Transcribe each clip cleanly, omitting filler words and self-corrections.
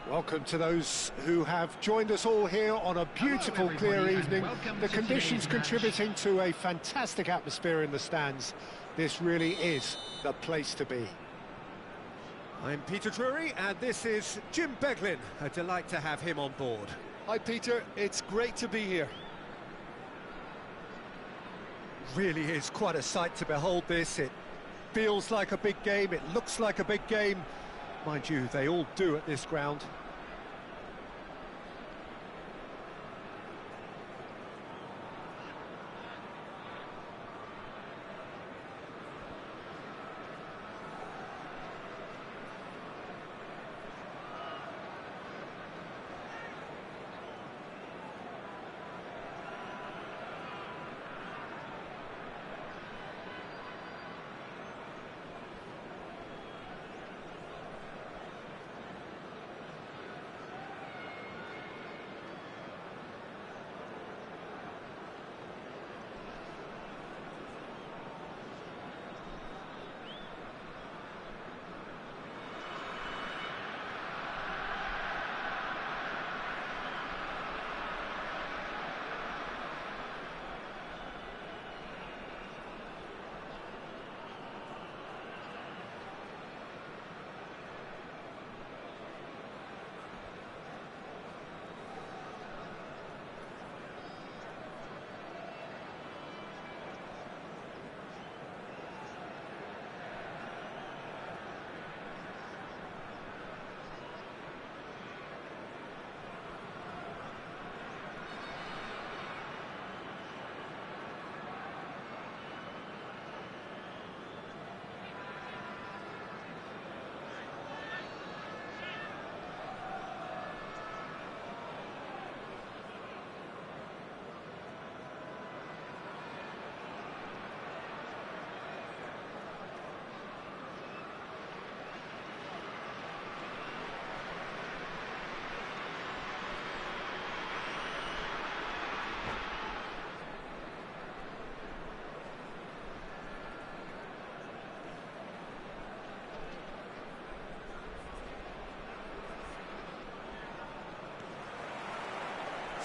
Welcome to those who have joined us all here on a beautiful, clear evening. The conditions contributing to a fantastic atmosphere in the stands. This really is the place to be. I'm Peter Drury, and this is Jim Beglin. A delight to have him on board. Hi Peter, it's great to be here. Really is quite a sight to behold this. It feels like a big game, it looks like a big game. Mind you, they all do at this ground.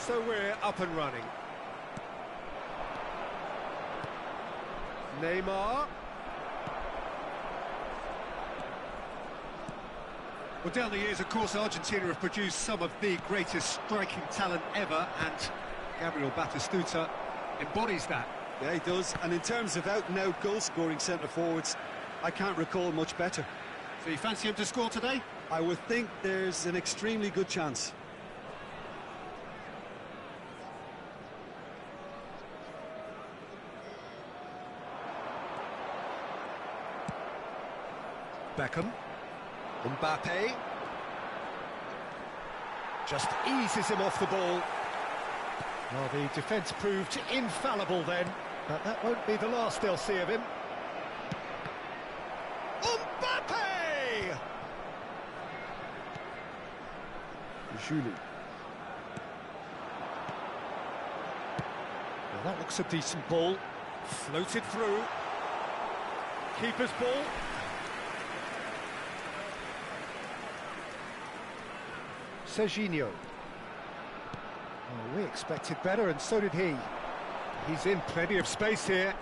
So we're up and running. Neymar. Well, down the years, of course, Argentina have produced some of the greatest striking talent ever, and Gabriel Batistuta embodies that. Yeah, he does. And in terms of out-and-out goal-scoring centre-forwards, I can't recall much better. So you fancy him to score today? I would think there's an extremely good chance. Beckham. Mbappe. Just eases him off the ball. Well, the defence proved infallible then, but that won't be the last they'll see of him. Mbappe! Julie. Well, that looks a decent ball. Floated through. Keeper's ball. Sejam. Oh, we expected better, and so did he. He's in plenty of space here.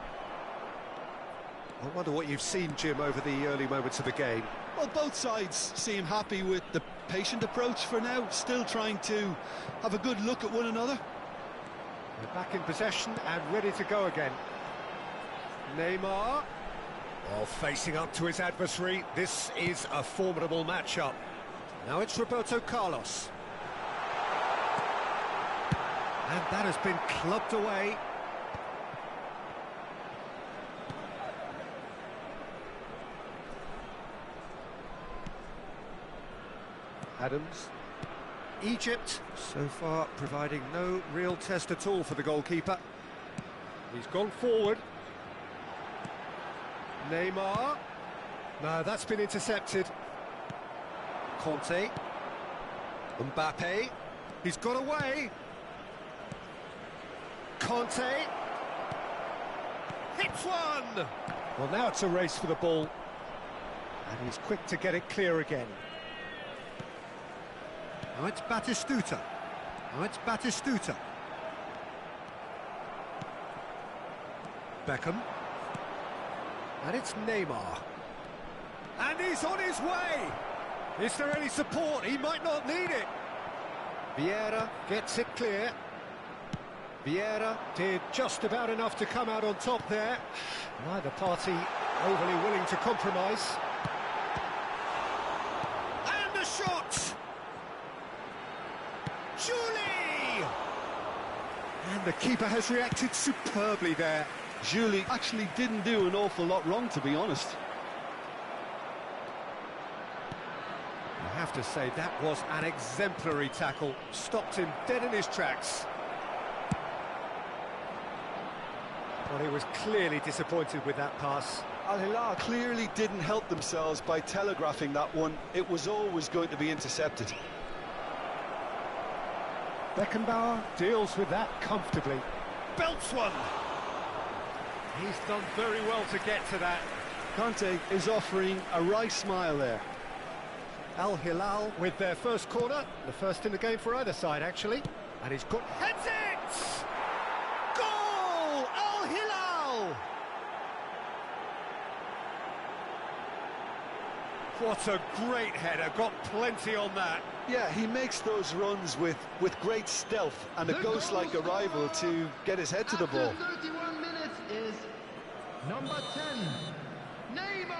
I wonder what you've seen, Jim, over the early moments of the game. Well, both sides seem happy with the patient approach for now, still trying to have a good look at one another. They're back in possession and ready to go again. Neymar. Well, facing up to his adversary, this is a formidable matchup. Now it's Roberto Carlos. And that has been clubbed away. Adams. Egypt, so far providing no real test at all for the goalkeeper. He's gone forward. Neymar. No, that's been intercepted. Conte. Mbappe. He's got away. Conte. Hits one! Well, now it's a race for the ball. And he's quick to get it clear again. Now it's Batistuta. Now it's Batistuta. Beckham. And it's Neymar. And he's on his way! Is there any support? He might not need it. Vieira gets it clear. Vieira did just about enough to come out on top there. Neither party overly willing to compromise. And the shot! Julie! And the keeper has reacted superbly there. Julie actually didn't do an awful lot wrong, to be honest. I have to say, that was an exemplary tackle. Stopped him dead in his tracks. Well, he was clearly disappointed with that pass. Al Hilal clearly didn't help themselves by telegraphing that one. It was always going to be intercepted. Beckenbauer deals with that comfortably. Belts one! He's done very well to get to that. Conte is offering a wry smile there. Al Hilal with their first corner, the first in the game for either side actually, and he's got heads it! Goal! Al Hilal! What a great header, got plenty on that. Yeah, he makes those runs with great stealth and a ghost-like arrival to get his head to the ball. After 31 minutes is number 10, Neymar!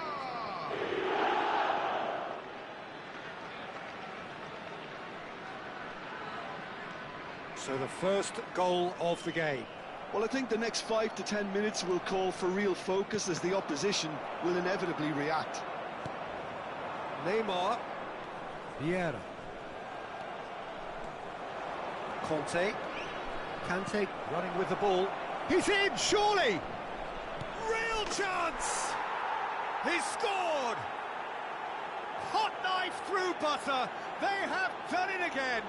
So the first goal of the game. Well, I think the next 5 to 10 minutes will call for real focus as the opposition will inevitably react. Neymar. Vieira. Conte. Kante running with the ball. He's in, surely! Real chance! He's scored! Hot knife through butter. They have done it again.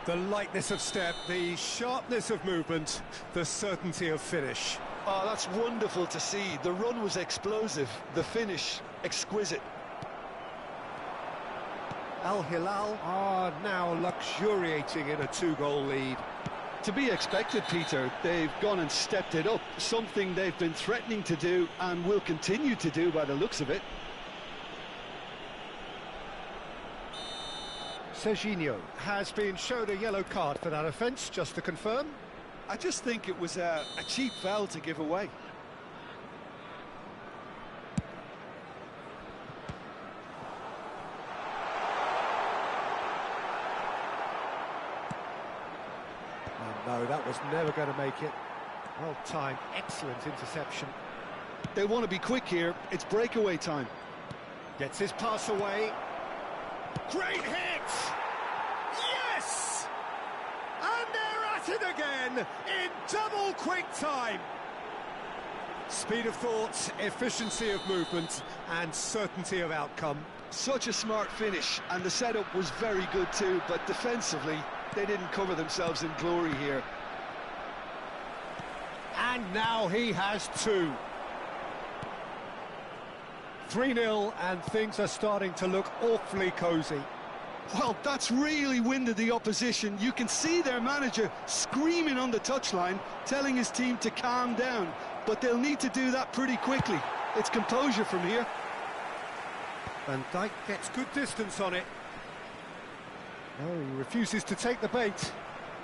The lightness of step, the sharpness of movement, the certainty of finish. Oh, that's wonderful to see. The run was explosive, the finish exquisite. Al Hilal are now luxuriating in a 2-goal lead. To be expected, Peter. They've gone and stepped it up, something they've been threatening to do and will continue to do by the looks of it. Sejam has been shown a yellow card for that offence, just to confirm. I just think it was a cheap foul to give away. No, that was never going to make it. Well timed, excellent interception. They want to be quick here. It's breakaway time. Gets his pass away. Great hit! Yes! And they're at it again in double quick time. Speed of thought, efficiency of movement, and certainty of outcome. Such a smart finish, and the setup was very good too, but defensively, they didn't cover themselves in glory here. And now he has two. 3-0, and things are starting to look awfully cosy. Well, that's really winded the opposition. You can see their manager screaming on the touchline, telling his team to calm down, but they'll need to do that pretty quickly. It's composure from here. Van Dijk gets good distance on it. No, he refuses to take the bait.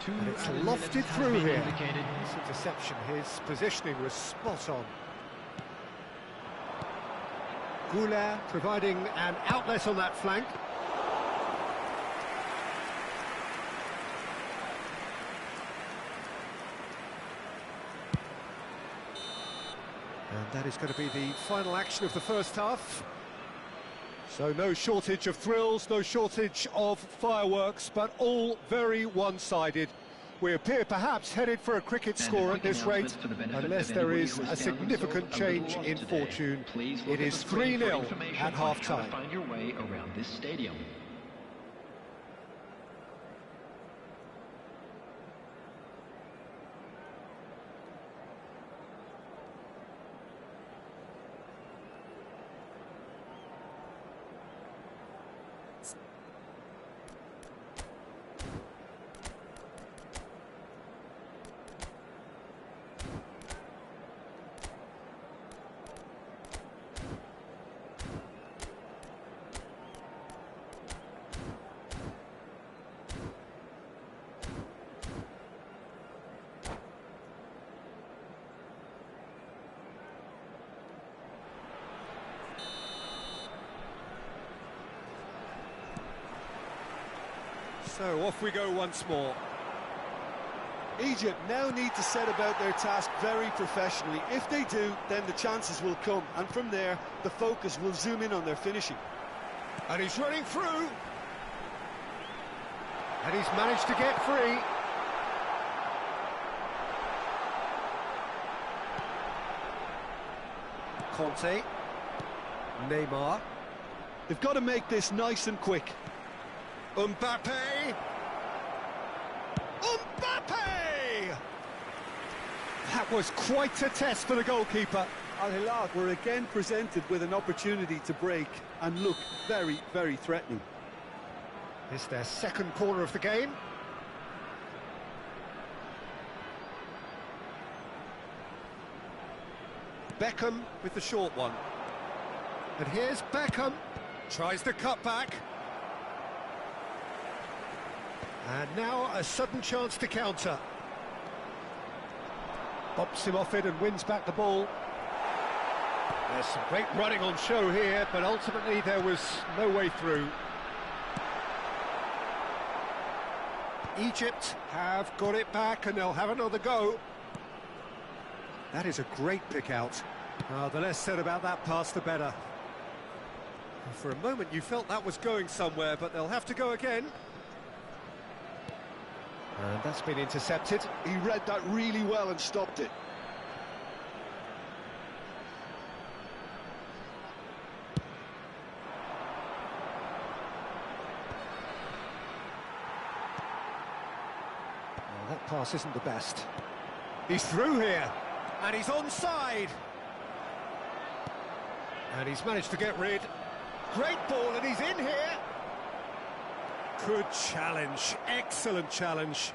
And it's lofted through here. This interception, his positioning was spot on. Goulart providing an outlet on that flank. And that is going to be the final action of the first half. So no shortage of thrills, no shortage of fireworks, but all very one-sided. We appear perhaps headed for a cricket score at this rate, unless there is a significant change in fortune. It is 3-0 at half-time. Find your way around this stadium. So off we go once more. Egypt now need to set about their task very professionally. If they do, then the chances will come, and from there, the focus will zoom in on their finishing. And he's running through. And he's managed to get free. Conte. Neymar. They've got to make this nice and quick. Mbappe! That was quite a test for the goalkeeper. Al Hilal were again presented with an opportunity to break and look very, very threatening. It's their second corner of the game. Beckham with the short one. And here's Beckham. Tries the cut back. And now a sudden chance to counter. Bops him off it and wins back the ball. There's some great running on show here, but ultimately there was no way through. Egypt have got it back and they'll have another go. That is a great pick out. The less said about that pass, the better. For a moment you felt that was going somewhere, but they'll have to go again. And that's been intercepted. He read that really well and stopped it. Well, that pass isn't the best. He's through here, and he's onside. And he's managed to get rid. Great ball, and he's in here. Good challenge, excellent challenge.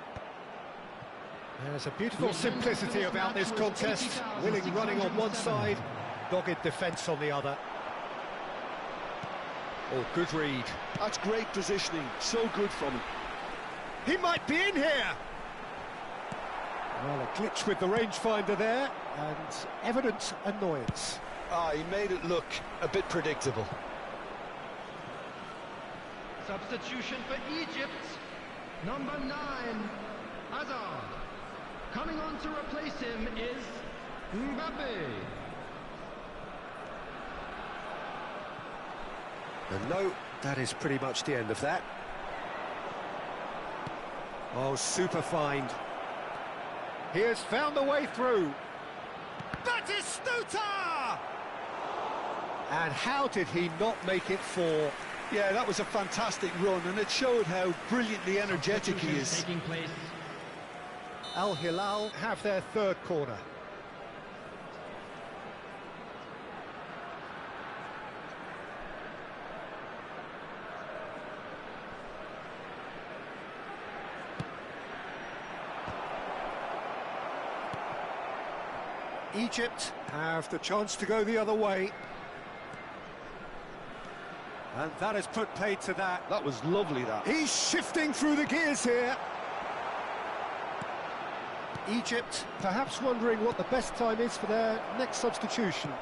There's a beautiful simplicity about this contest. Willing running on one side, dogged defence on the other. Oh, good read. That's great positioning, so good from him. He might be in here. Well, a glitch with the rangefinder there, and evident annoyance. He made it look a bit predictable. Substitution for Egypt. Number 9, Hazard. Coming on to replace him is Mbappe. And no, that is pretty much the end of that. Oh, super find. He has found the way through. Batistuta! And how did he not make it 4? Yeah, that was a fantastic run, and it showed how brilliantly energetic he is. Taking place. Al Hilal have their third corner. Egypt have the chance to go the other way. And that has put paid to that. That was lovely, that. He's shifting through the gears here. Egypt perhaps wondering what the best time is for their next substitution.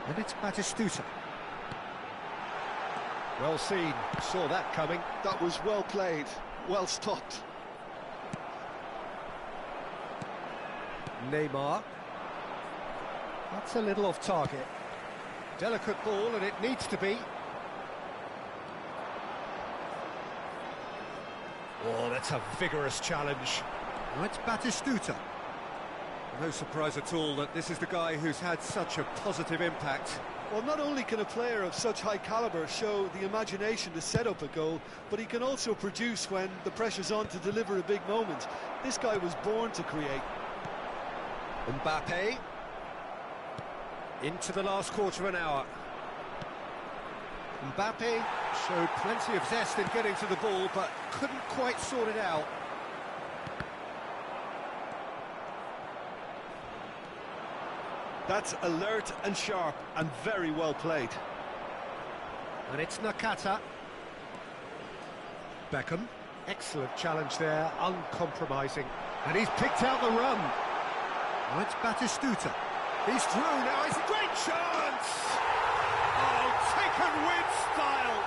And it's Batistuta. Well seen, saw that coming. That was well played, well stopped. Neymar. That's a little off target. Delicate ball, and it needs to be. Oh, that's a vigorous challenge. Oh, it's Batistuta. No surprise at all that this is the guy who's had such a positive impact. Well, not only can a player of such high calibre show the imagination to set up a goal, but he can also produce when the pressure's on to deliver a big moment. This guy was born to create. Mbappe. Into the last quarter of an hour. Mbappe showed plenty of zest in getting to the ball, but couldn't quite sort it out. That's alert and sharp and very well played. And it's Nakata. Beckham. Excellent challenge there, uncompromising. And he's picked out the run. Oh, it's Batistuta. He's through now, it's a great chance! Oh, taken with style!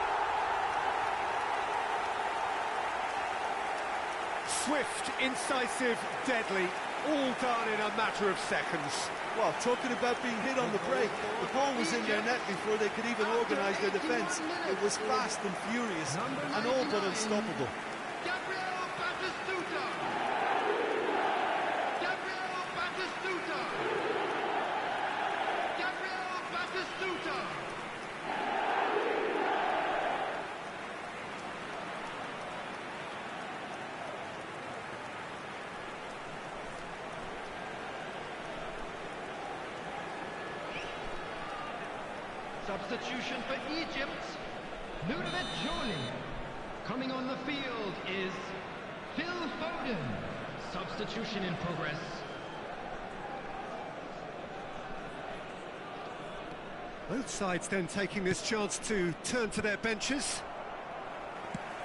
Swift, incisive, deadly, all done in a matter of seconds. Well, talking about being hit on the break, the ball was in their net before they could even organise their defence. It was fast and furious, and all but unstoppable. Substitution for Egypt, Ludovic Jolie. Coming on the field is Phil Foden. Substitution in progress. Both sides then taking this chance to turn to their benches.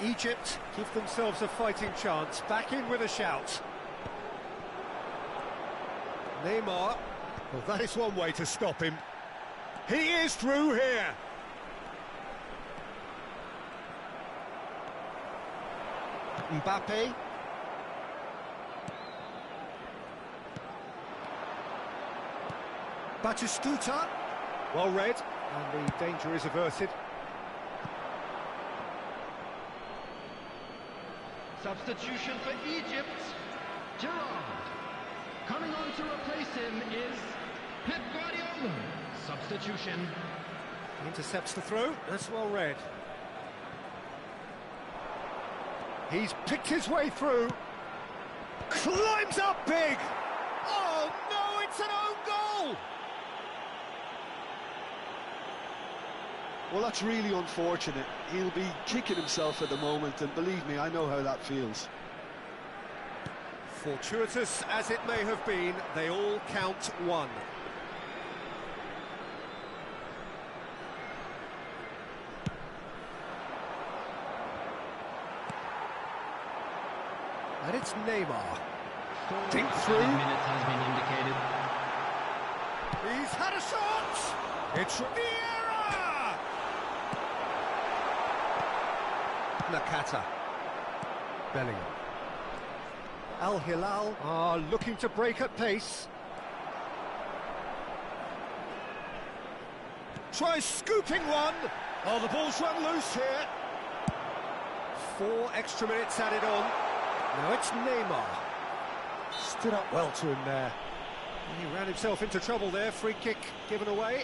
Egypt give themselves a fighting chance, back in with a shout. Neymar, well, that is one way to stop him. He is through here. Mbappe. Batistuta. Well read, and the danger is averted. Substitution for Egypt, Gerrard. Coming on to replace him is Pep Guardiola. Substitution. Intercepts the throw, that's well read. He's picked his way through. Climbs up big! Oh no, it's an own goal! Well, that's really unfortunate. He'll be kicking himself at the moment, and believe me, I know how that feels. Fortuitous as it may have been, they all count one. And it's Neymar. Deep through. Minutes has been indicated. He's had a shot! It's Vieira! Nakata. Bellingham. Al Hilal are looking to break at pace. Tries scooping one. Oh, the ball's run loose here. 4 extra minutes added on. Now it's Neymar. Stood up well to him there. And he ran himself into trouble there. Free kick given away.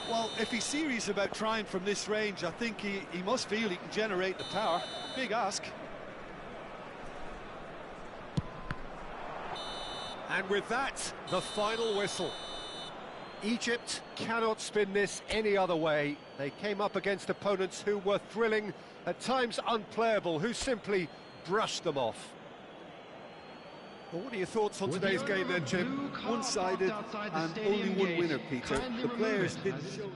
Well, if he's serious about trying from this range, I think he must feel he can generate the power. Big ask. And with that, the final whistle. Egypt cannot spin this any other way. They came up against opponents who were thrilling, at times unplayable, who simply brushed them off. Well, what are your thoughts on today's game then, Jim? One-sided and only one winner, Peter. The players didn't show...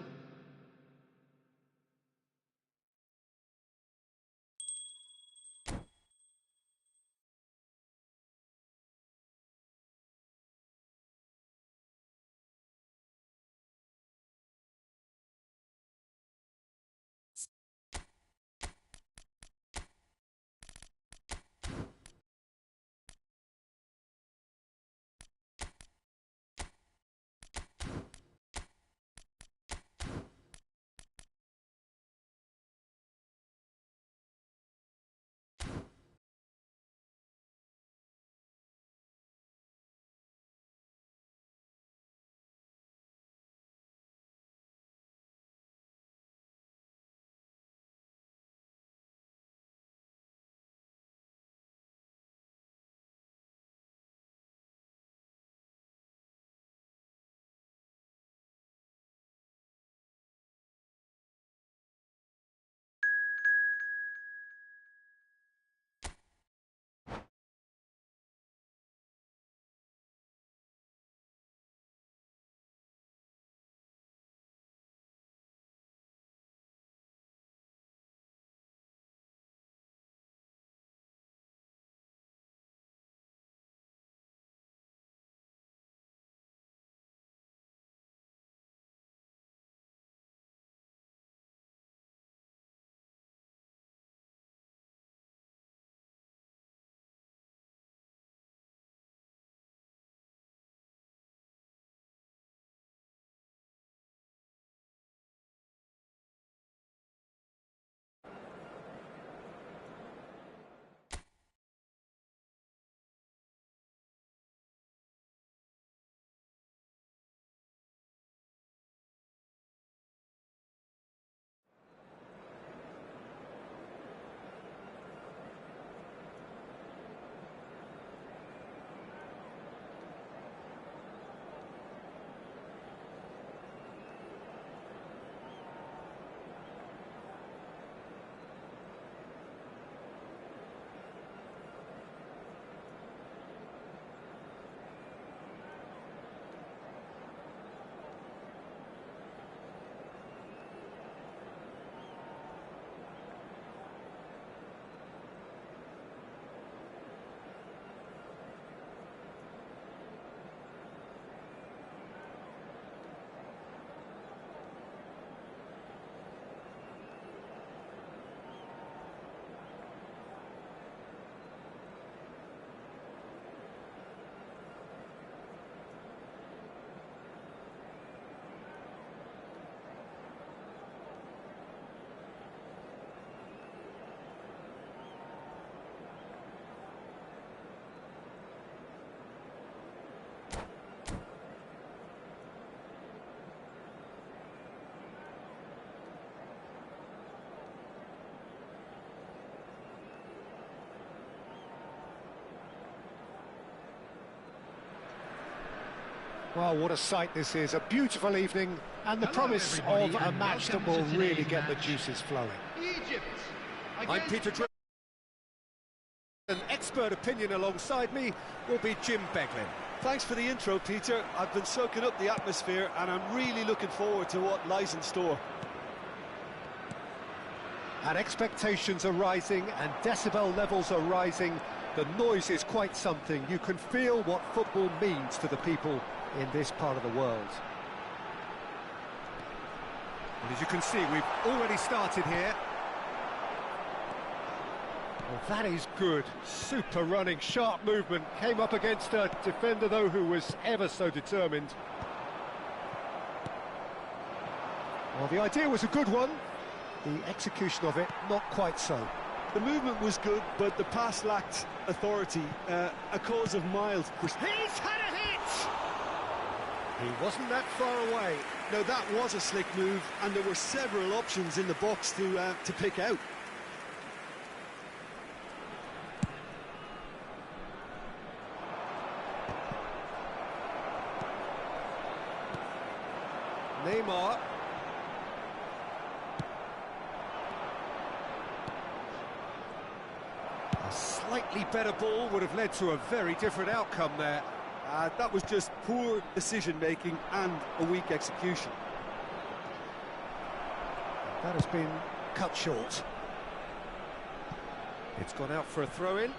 Well, what a sight this is. A beautiful evening and the promise of a match that will really get the juices flowing. Egypt. I'm Peter Dre. An expert opinion alongside me will be Jim Beglin. Thanks for the intro, Peter. I've been soaking up the atmosphere and I'm really looking forward to what lies in store. And expectations are rising and decibel levels are rising. The noise is quite something. You can feel what football means to the people in this part of the world. And as you can see, we've already started here. Well, that is good. Super running, sharp movement. Came up against a defender, though, who was ever so determined. Well, the idea was a good one. The execution of it, not quite so. The movement was good, but the pass lacked authority, a cause of mild frustration. He's had a hit! He wasn't that far away. No, that was a slick move, and there were several options in the box to pick out. Neymar. A slightly better ball would have led to a very different outcome there. That was just poor decision-making and a weak execution. That has been cut short. It's gone out for a throw-in.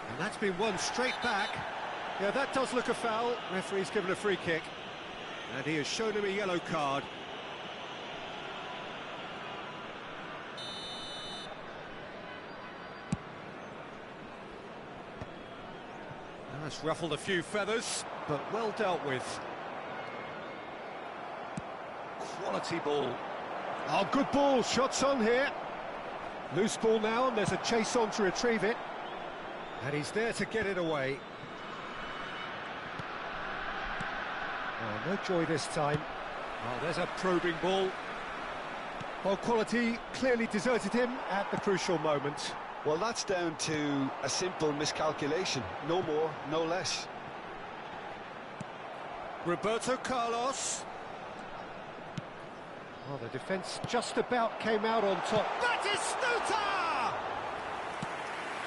And that's been won straight back. Yeah, that does look a foul. Referee's given a free kick. And he has shown him a yellow card. That's ruffled a few feathers, but well dealt with. Quality ball. Oh, good ball. Shots on here. Loose ball now, and there's a chase on to retrieve it. And he's there to get it away. Oh, no joy this time. Oh, there's a probing ball. Well, quality clearly deserted him at the crucial moment. Well, that's down to a simple miscalculation. No more, no less. Roberto Carlos. Well, the defence just about came out on top. That is Stuta!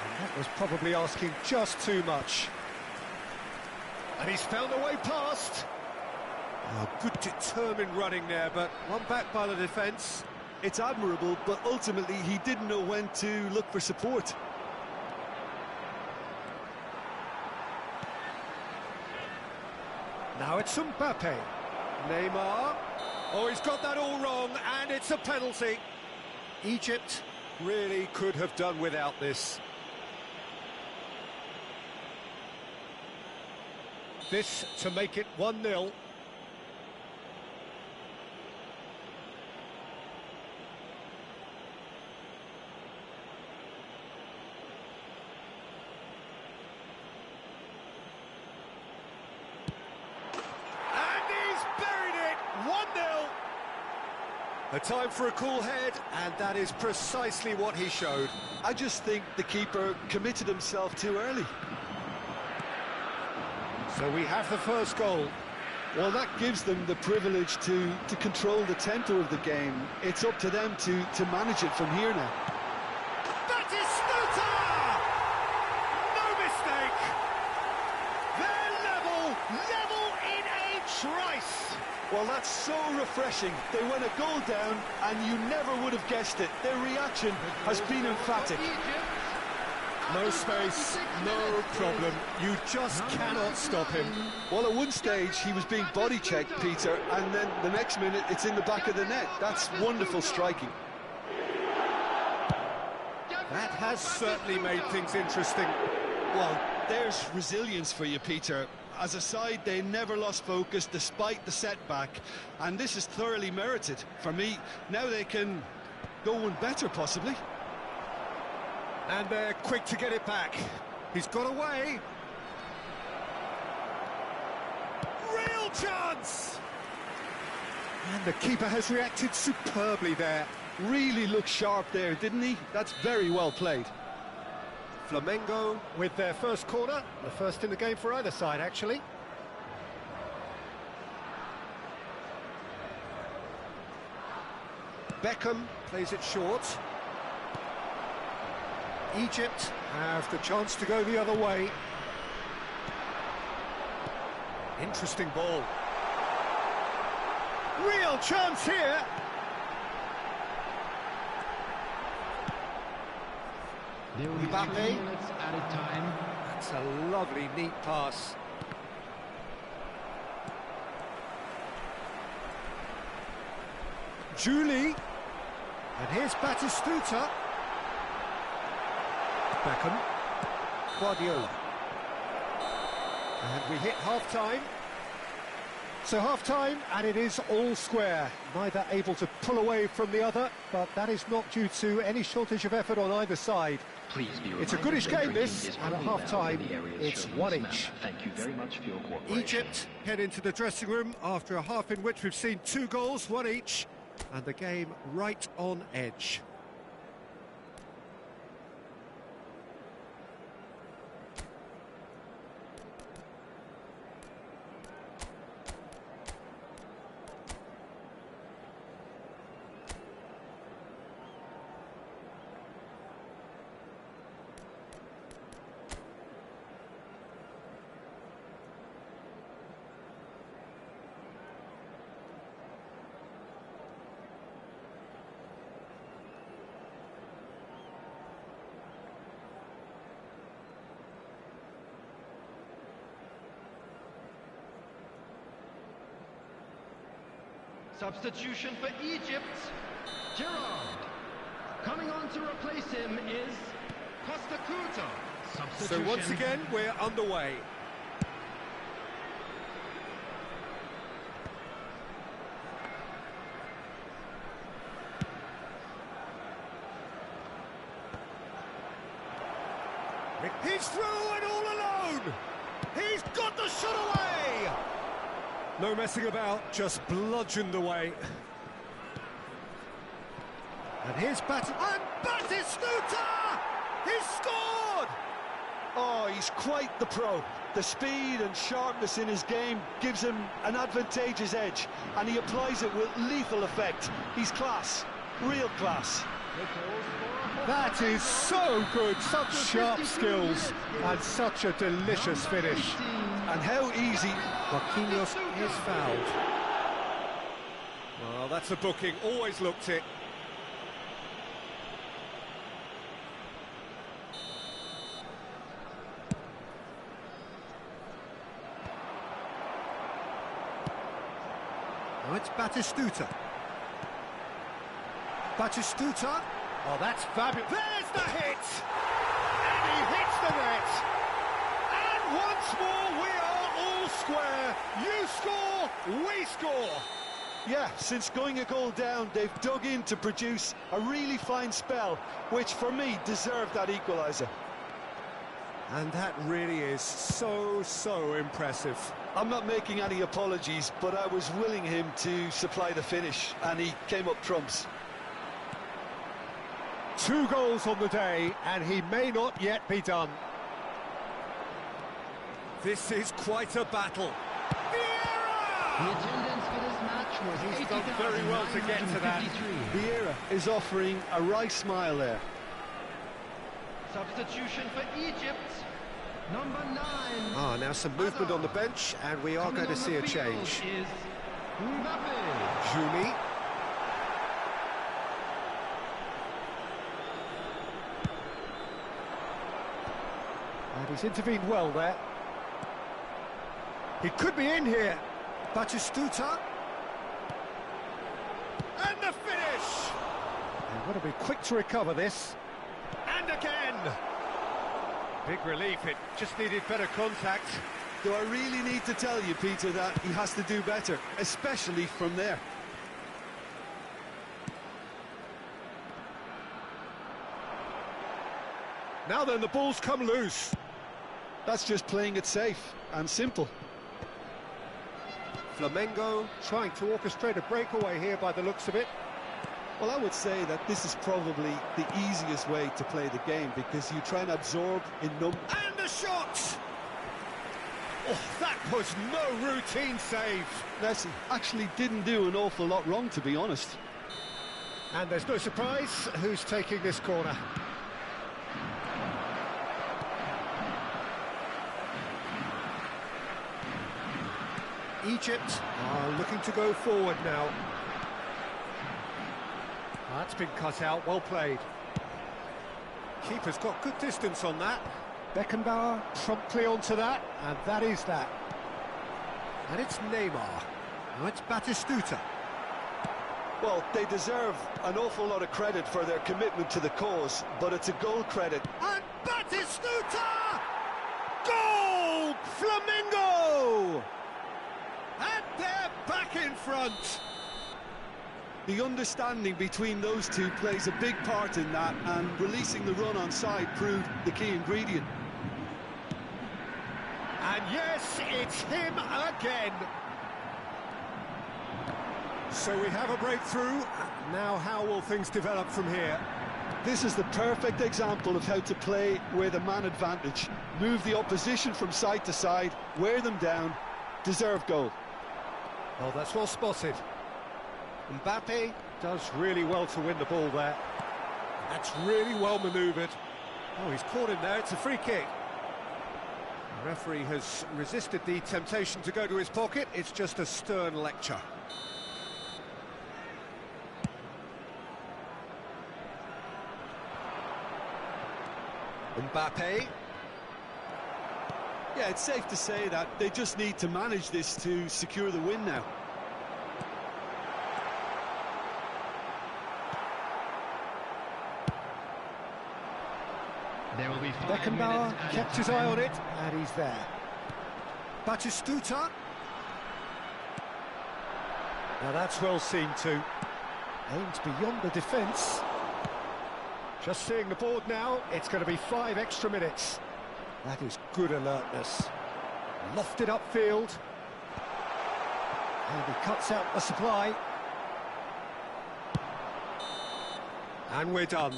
And that was probably asking just too much. And he's found a way past. Oh, good determined running there, but one back by the defence. It's admirable, but ultimately he didn't know when to look for support. Now it's Mbappe. Neymar. Oh, he's got that all wrong, and it's a penalty. Egypt really could have done without this. This to make it 1-0. A time for a cool head, and that is precisely what he showed. I just think the keeper committed himself too early. So we have the first goal. Well, that gives them the privilege to control the tempo of the game. It's up to them to manage it from here now. That is Stuta! No mistake! They're level in a trice! Well, that's so refreshing. They went a goal down, and you never would have guessed it. Their reaction has been emphatic. No space, no problem. You just cannot stop him. Well, at one stage, he was being body-checked, Peter, and then the next minute, it's in the back of the net. That's wonderful striking. That has certainly made things interesting. Well, there's resilience for you, Peter. As a side, they never lost focus despite the setback, and this is thoroughly merited. For me, now they can go one better, possibly. And they're quick to get it back. He's got away. Real chance! And the keeper has reacted superbly there. Really looked sharp there, didn't he? That's very well played. Flamengo with their first corner, the first in the game for either side, actually. Beckham plays it short. Egypt have the chance to go the other way. Interesting ball. Real chance here. There will be 3 Mbappe. minutes added time. That's a lovely, neat pass. Julie. And here's Batistuta. Beckham. Guardiola. And we hit half-time. So half-time, and it is all square. Neither able to pull away from the other, but that is not due to any shortage of effort on either side. Please be It's a reminded goodish that game, drinking this, is and at only allowed half-time, in the areas it's shown 1 in this each. map. Thank you very much for your cooperation. Egypt head into the dressing room after a half in which we've seen 2 goals, 1 each, and the game right on edge. Substitution for Egypt, Gerard. Coming on to replace him is Costa Curta. So Substitution. once again, we're underway. He's through and all alone! He's got the shot away! No messing about, just bludgeoned away. And here's Batistuta! He's scored! Oh, he's quite the pro. The speed and sharpness in his game gives him an advantageous edge, and he applies it with lethal effect. He's class, real class. That is so good, such sharp skills, and such a delicious finish. And how easy. Marquinhos is fouled. Well, that's a booking, always looked it. Now it's Batistuta. Batistuta. Oh, that's fabulous. There's the hit! And he hits the net. And once more, we are all square. You score, we score. Yeah, since going a goal down, they've dug in to produce a really fine spell, which for me deserved that equaliser. And that really is so impressive. I'm not making any apologies, but I was willing him to supply the finish, and he came up trumps. 2 goals on the day, and he may not yet be done. This is quite a battle. The attendance for this match was He's done very well to get to that. Vieira is offering a wry smile there. Substitution for Egypt, number 9. Ah, now some movement on the bench, and we are going to see a change. Is Mbappe. Julie. And he's intervened well there. He could be in here. Batistuta. And the finish! They've got to be quick to recover this. And again! Big relief, it just needed better contact. Do I really need to tell you, Peter, that he has to do better, especially from there? Now then, the ball's come loose. That's just playing it safe and simple. Flamengo trying to orchestrate a breakaway here by the looks of it. Well, I would say that this is probably the easiest way to play the game because you try and absorb in numbers. And a shot! Oh, that was no routine save. Messi actually didn't do an awful lot wrong, to be honest. And there's no surprise who's taking this corner. Egypt are looking to go forward now. That's been cut out, well played. Keeper's got good distance on that. Beckenbauer promptly onto that, and that is that. And it's Neymar. Now it's Batistuta. Well, they deserve an awful lot of credit for their commitment to the cause, but it's a goal credit. And Batistuta! Goal! Flamengo! And they're back in front. The understanding between those two plays a big part in that, and releasing the run on side proved the key ingredient. And yes, it's him again. So we have a breakthrough. Now how will things develop from here? This is the perfect example of how to play with a man advantage. Move the opposition from side to side, wear them down, deserve goal. Oh, that's well spotted. Mbappe does really well to win the ball there. That's really well manoeuvred. Oh, he's caught him there, it's a free kick. The referee has resisted the temptation to go to his pocket. It's just a stern lecture. Mbappe. Yeah, it's safe to say that they just need to manage this to secure the win now. There will be 5 Beckenbauer minutes kept his eye on it, and he's there. Batistuta. Now that's well seen too. Aimed beyond the defence. Just seeing the board now, it's going to be 5 extra minutes. That is good alertness. Lofted upfield. And he cuts out the supply. And we're done.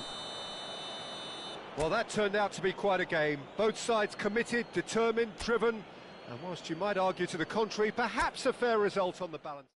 Well, that turned out to be quite a game. Both sides committed, determined, driven, and whilst you might argue to the contrary, perhaps a fair result on the balance.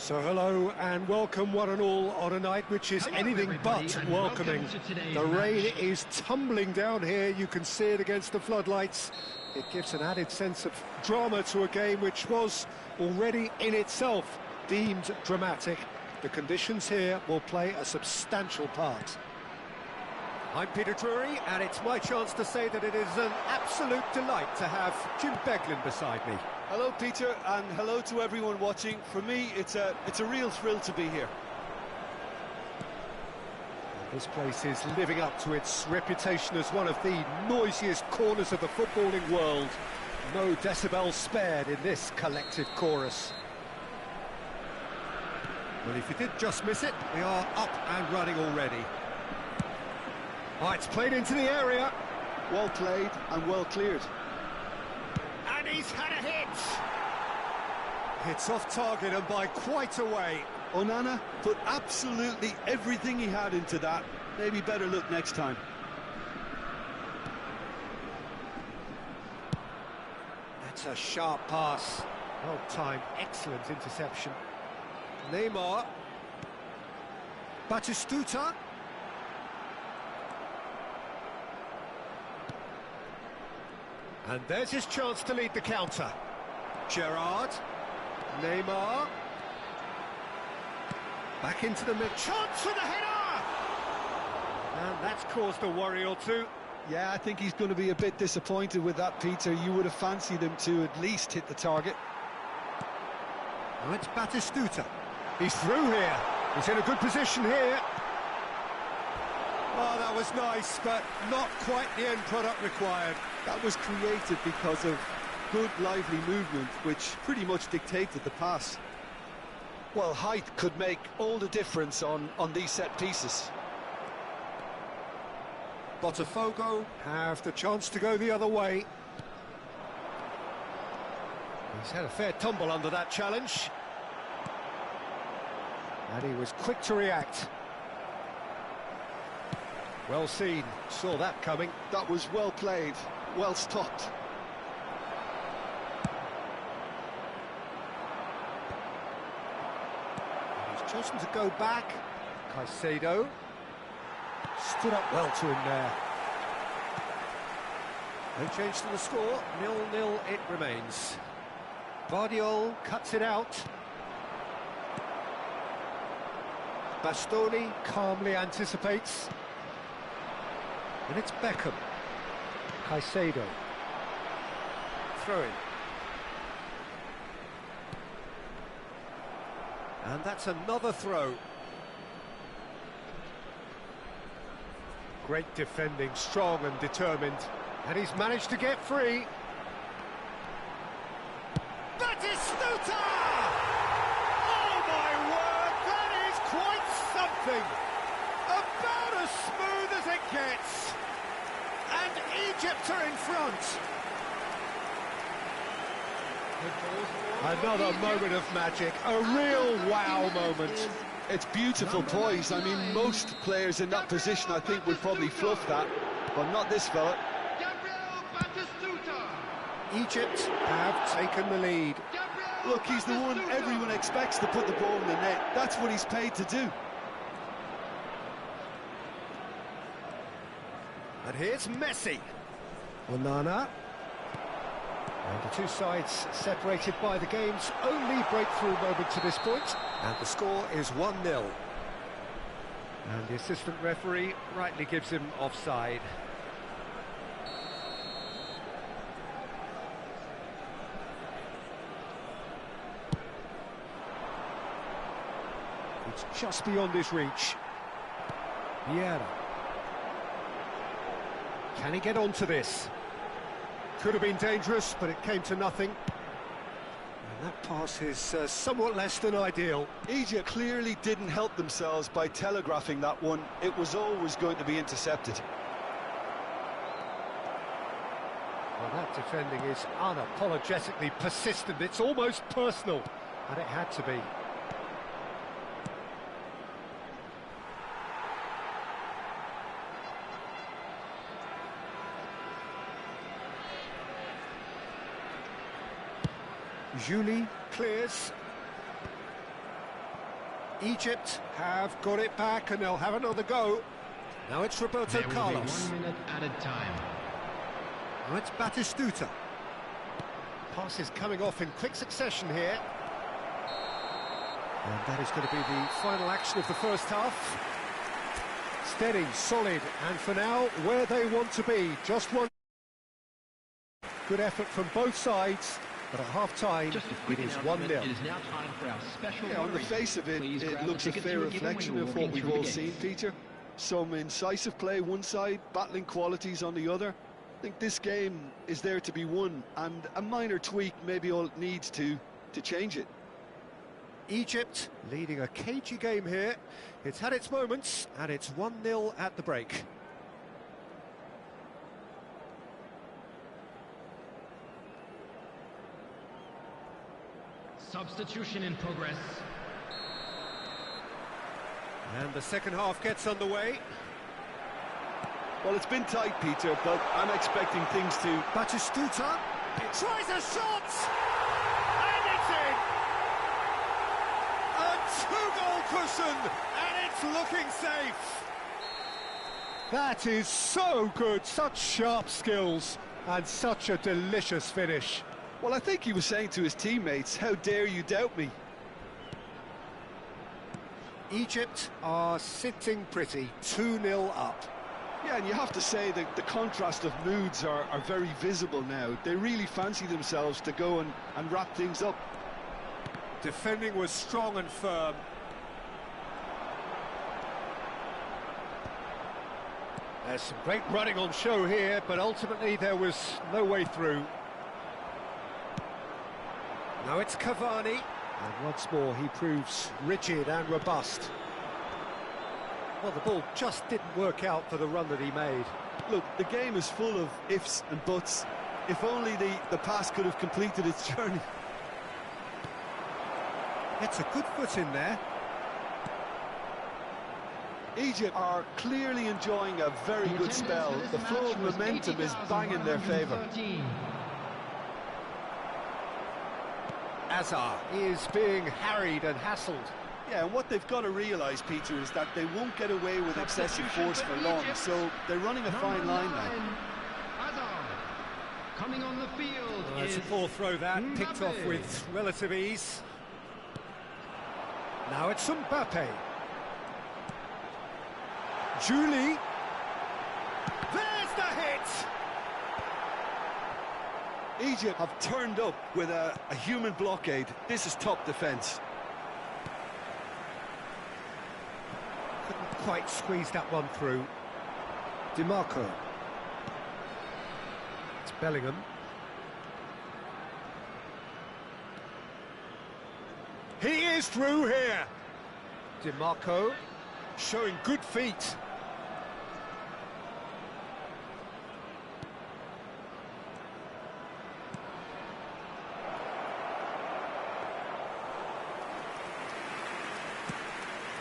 So hello and welcome one and all on a night which is anything but welcoming. The rain is tumbling down here, you can see it against the floodlights. It gives an added sense of drama to a game which was already in itself deemed dramatic. The conditions here will play a substantial part. I'm Peter Drury, and it's my chance to say that it is an absolute delight to have Jim Beglin beside me. Hello, Peter, and hello to everyone watching. For me, it's a real thrill to be here. This place is living up to its reputation as one of the noisiest corners of the footballing world. No decibels spared in this collective chorus. Well, if you did just miss it, we are up and running already. Oh, it's played into the area. Well played and well cleared. And he's had a hit. It's off target and by quite a way. Onana put absolutely everything he had into that. Maybe better look next time. That's a sharp pass. Well timed, excellent interception. Neymar. Batistuta. And there's his chance to lead the counter. Gerrard. Neymar. Back into the mid. Chance for the header! And that's caused a worry or two. Yeah, I think he's going to be a bit disappointed with that, Peter. You would have fancied him to at least hit the target. Now it's Batistuta. He's through here. He's in a good position here. Oh, that was nice, but not quite the end product required. That was created because of good, lively movement, which pretty much dictated the pass. Well, height could make all the difference on these set pieces. Botafogo Have the chance to go the other way. He's had a fair tumble under that challenge. And he was quick to react. Well seen, saw that coming. That was well played, well stopped. He's chosen to go back. Caicedo stood up well to him there. No change to the score, 0-0 it remains. Guardiol cuts it out. Bastoni calmly anticipates. And it's Beckham. Caicedo. Throw in. And that's another throw. Great defending, strong and determined. And he's managed to get free. Batistuta! Oh my word, that is quite something! About as smooth as it gets. And Egypt are in front. Another moment of magic, a real wow moment. It's beautiful poise. I mean, most players in that position, I think, would probably fluff that, but not this fella. Egypt have taken the lead. Look, he's the one everyone expects to put the ball in the net. That's what he's paid to do. And here's Messi. Onana. And the two sides separated by the game's only breakthrough moment to this point. And the score is 1-0. And the assistant referee rightly gives him offside. It's just beyond his reach. Vieira. Can he get onto this? Could have been dangerous, but it came to nothing. And that pass is somewhat less than ideal. Egypt clearly didn't help themselves by telegraphing that one. It was always going to be intercepted. Well, that defending is unapologetically persistent. It's almost personal, and it had to be. Julie clears. Egypt have got it back and they'll have another go. Now it's Roberto There will Carlos. be 1 minute added time. Now it's Batistuta. Passes coming off in quick succession here. And that is going to be the final action of the first half. Steady, solid, and for now, where they want to be. Just one. Good effort from both sides, but at half-time, it is 1-0. It is now time for our special Yeah, on the lottery. face of it, Please it grab looks the a tickets fair you were given when reflection you were of what walking we've through all the seen, gates. Peter. Some incisive play one side, battling qualities on the other. I think this game is there to be won, and a minor tweak maybe all it needs to change it. Egypt leading a cagey game here. It's had its moments, and it's 1-0 at the break. Substitution in progress. And the second half gets underway. Well, it's been tight, Peter, but I'm expecting things to... Batistuta tries a shot! And it's in! A two-goal cushion, and it's looking safe! That is so good, such sharp skills, and such a delicious finish. Well, I think he was saying to his teammates, how dare you doubt me? Egypt are sitting pretty, 2-0 up. Yeah, and you have to say that the contrast of moods are very visible now. They really fancy themselves to go and wrap things up. Defending was strong and firm. There's some great running on show here, but ultimately there was no way through. Now it's Cavani, and once more he proves rigid and robust. Well, the ball just didn't work out for the run that he made. Look, the game is full of ifs and buts. If only the pass could have completed its journey. It's a good foot in there. Egypt are clearly enjoying a very good spell. The flow of momentum is bang in their favour. Azar is being harried and hassled. Yeah, and what they've got to realise, Peter, is that they won't get away with excessive force for long, so they're running a fine line now. Coming on the field It's a poor throw that, picked off with relative ease. Now it's Mbappe. Julie. There's the hit! Egypt have turned up with a human blockade. This is top defence. Couldn't quite squeeze that one through. DiMarco. It's Bellingham. He is through here. DiMarco showing good feet.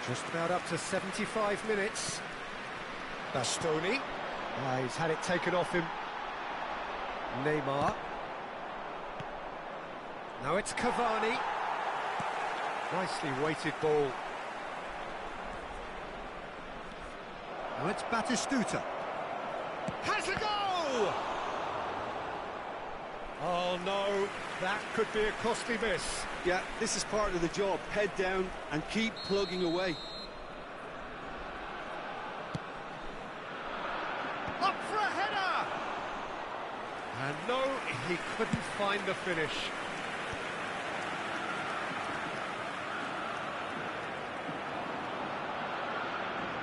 Just about up to 75 minutes. Bastoni. He's had it taken off him. Neymar. Now it's Cavani. Nicely weighted ball. Now it's Batistuta. Has a go! Oh no, that could be a costly miss. Yeah, this is part of the job. Head down and keep plugging away. Up for a header! And no, he couldn't find the finish.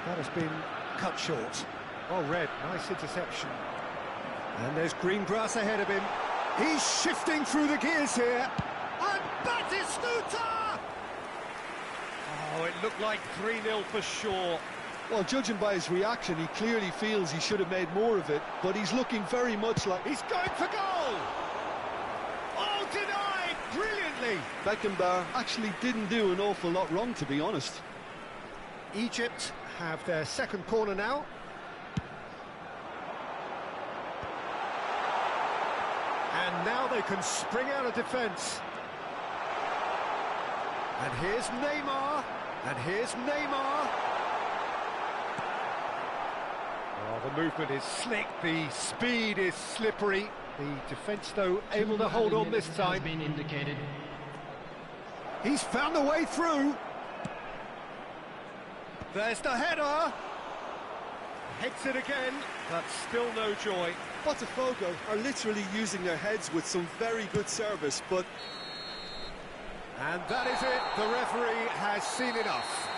That has been cut short. Oh, Red, nice interception. And there's green grass ahead of him. He's shifting through the gears here. And Batistuta! Oh, it looked like 3-0 for sure. Well, judging by his reaction, he clearly feels he should have made more of it, but he's looking very much like... He's going for goal! Oh, denied brilliantly! Beckenbauer actually didn't do an awful lot wrong, to be honest. Egypt have their second corner now. And now they can spring out of defence. And here's Neymar. And here's Neymar. Oh, the movement is slick, the speed is slippery. The defence, though, able to hold on this time. Been indicated. He's found the way through. There's the header. Hits it again, but still no joy. Botafogo are literally using their heads with some very good service, but... And that is it. The referee has seen enough.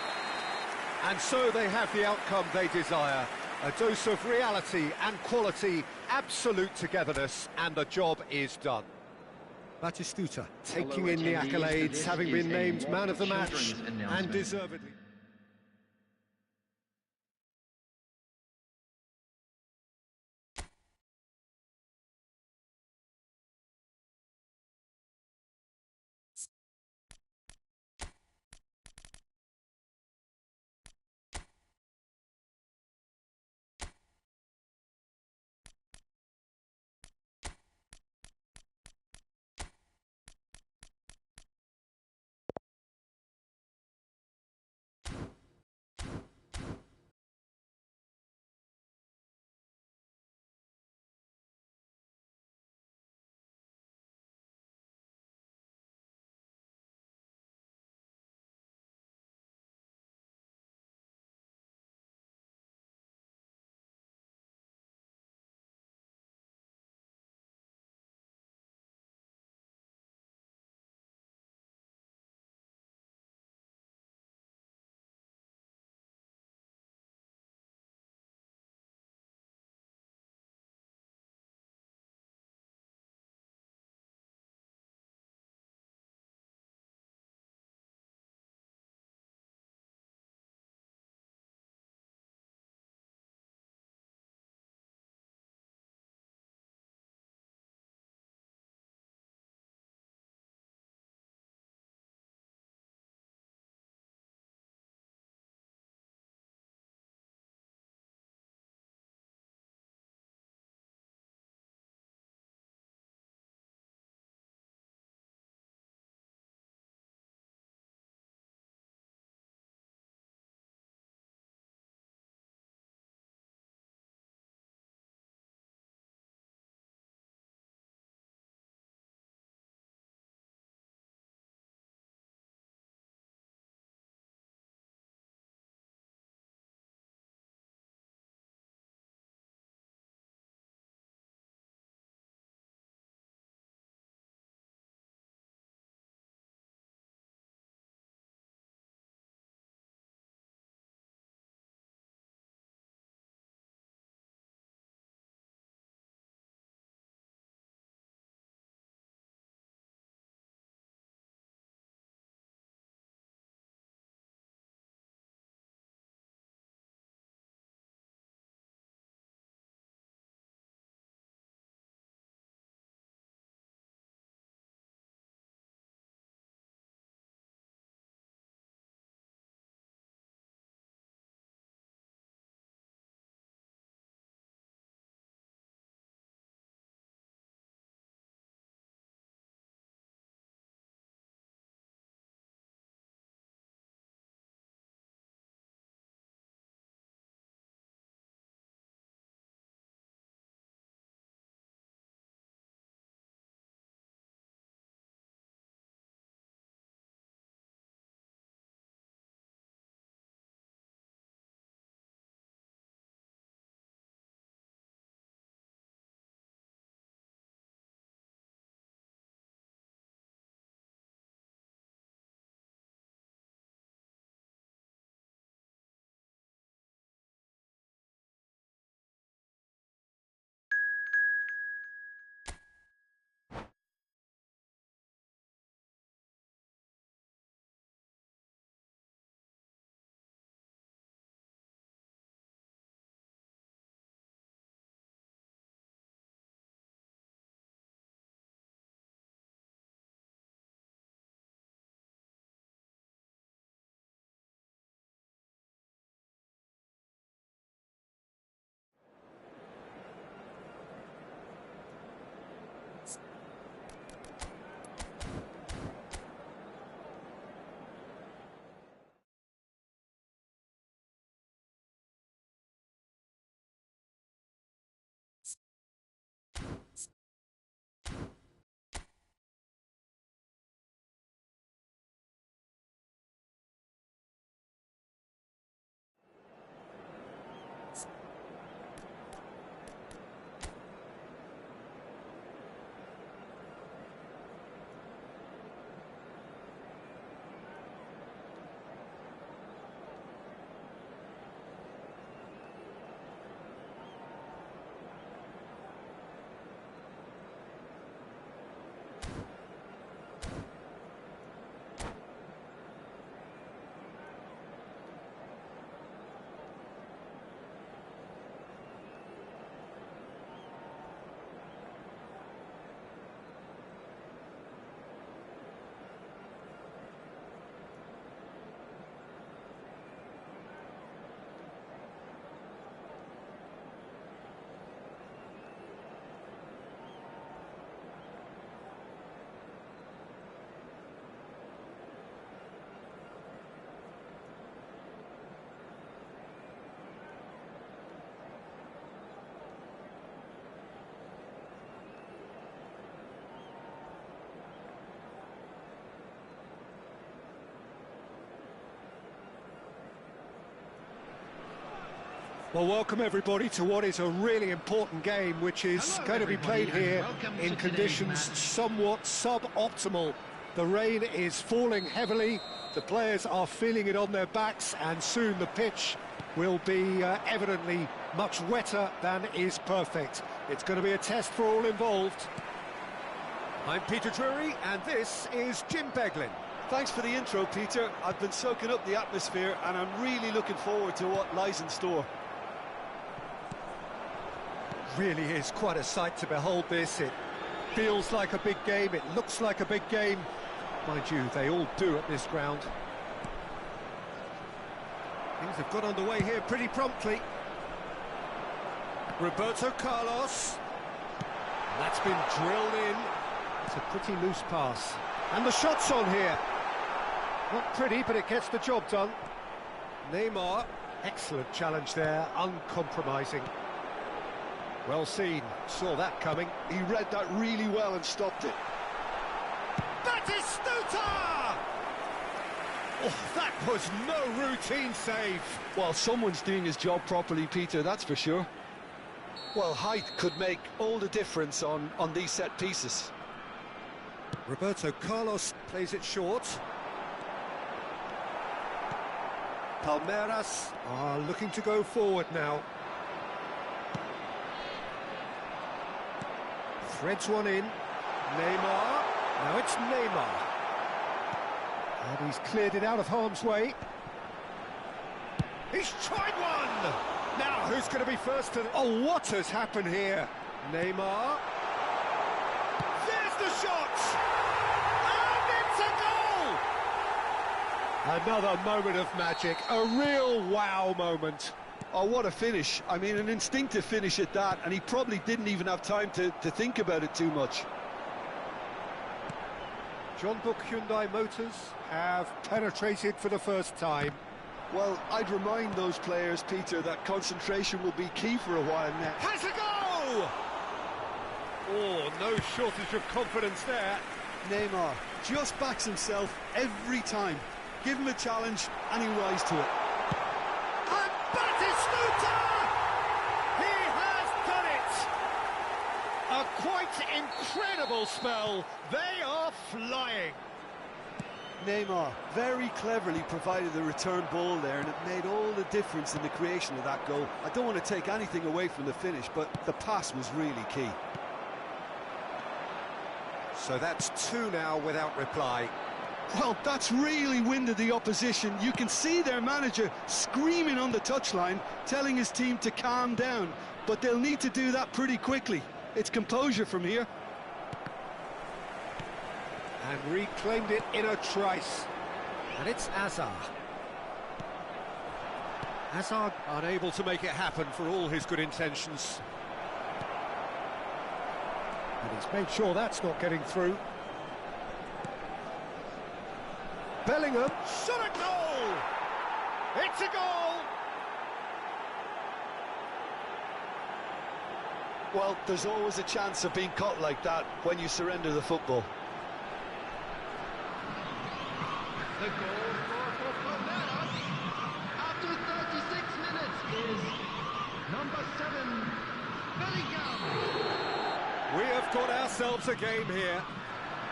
And so they have the outcome they desire. A dose of reality and quality, absolute togetherness, and the job is done. Batistuta taking in the accolades, having been named man of the match, and deservedly. Well, welcome everybody to what is a really important game, which is going to be played here in conditions somewhat suboptimal. The rain is falling heavily, the players are feeling it on their backs, and soon the pitch will be evidently much wetter than is perfect. It's going to be a test for all involved. I'm Peter Drury, and this is Jim Beglin. Thanks for the intro, Peter. I've been soaking up the atmosphere, and I'm really looking forward to what lies in store. Really is quite a sight to behold this. It feels like a big game, it looks like a big game. Mind you, they all do at this ground. Things have got underway here pretty promptly. Roberto Carlos. That's been drilled in. It's a pretty loose pass. And the shot's on here. Not pretty, but it gets the job done. Neymar. Excellent challenge there, uncompromising. Well seen, saw that coming. He read that really well and stopped it. Batistuta! Oh, that was no routine save. Well, someone's doing his job properly, Peter, that's for sure. Well, height could make all the difference on these set pieces. Roberto Carlos plays it short. Palmeiras are looking to go forward now. Threads one in. Neymar. Now it's Neymar. And he's cleared it out of harm's way. He's tried one! Now, who's going to be first to... Oh, what has happened here? Neymar. There's the shot! And it's a goal! Another moment of magic, a real wow moment. Oh, what a finish. I mean, an instinctive finish at that, and he probably didn't even have time to think about it too much. John Book Hyundai Motors have penetrated for the first time. Well, I'd remind those players, Peter, that concentration will be key for a while now. Has a go! Oh, no shortage of confidence there. Neymar just backs himself every time. Give him a challenge, and he'll rise to it. And Batistuta! He has done it! A quite incredible spell. They are flying. Neymar very cleverly provided the return ball there, and it made all the difference in the creation of that goal. I don't want to take anything away from the finish, but the pass was really key. So that's two now without reply. Well, that's really winded the opposition. You can see their manager screaming on the touchline, telling his team to calm down, but they'll need to do that pretty quickly. It's composure from here. And reclaimed it in a trice. And it's Hazard. Hazard unable to make it happen for all his good intentions. And he's made sure that's not getting through. Bellingham. Shot a goal! It's a goal! Well, there's always a chance of being caught like that when you surrender the football. The goal for Palmeiras after 36 minutes is number 7, Bellingham. We have got ourselves a game here.